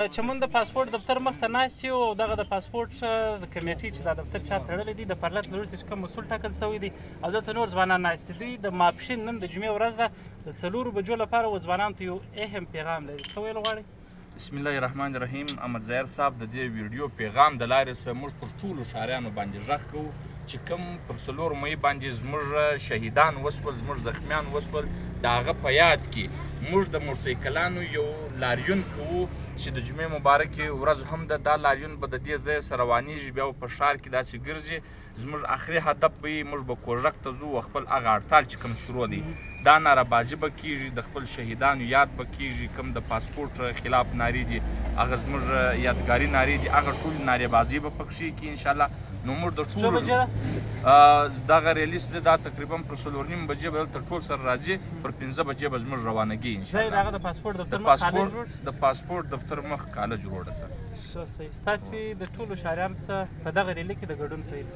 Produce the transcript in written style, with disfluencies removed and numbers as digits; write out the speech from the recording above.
چې موږ د پاسپورټ دفتر مخ ته ناست یو او دغه د پاسپورټ د کمیټې چې دا دفتر چا تړلی دی د پرلط له وروسته چې کوم مسؤل ټاکل شوی دی او دلته نور ځوانان ناست دي. دوی د ماپښین نن د جمعې ورځ ده د 4 بجو لپاره و ځوانانو ته یو اهم پیغام لري. څه ویل غواړئ؟ بسم الله الرحمن الرحیم. احمد ظاهر صاحب د دې ویډیو پیغام د لارې څخه موږ پر ټولو ښاریانو باندې غږ کوو چې کوم پر 4 مۍ باندې زموږ شهیدان وسول، زموږ زخمیان وسول، د هغه په یاد کې موږ د موټرسایکلانو یو لاریون کوو چې د جمعې مبارکې ورځ هم ده. دا لاریون به د دې ځایه څخه روانېږي، بیا په ښار کې داسې ګرځي. زموږ آخري هدف به وي موږ به کوژک ته ځو او خپل هغه هړتال چې کوم شروع دی دا نارهبازي به کېږي، د خپل شهیدانو یاد به کېږي، کوم د پاسپورټ خلاف نارې دي هغه زموږ یادګاري نارې دي، هغه ټولې نارهبازي به پکښې کړي انشاءالله. نو موږ د ټولو دغه ریلیس دی دا تقریبا پر 4:30 بجې به دلته ټول سره راځي، پر 5 بجې به زموږ روانګي انشاءالله. د پاسپورټ دفتر مخ کالج روډ سره. ښه صحیح. ستاسې د ټولو ښاریانو څخه په دغه ریلي کې د ګډون پیل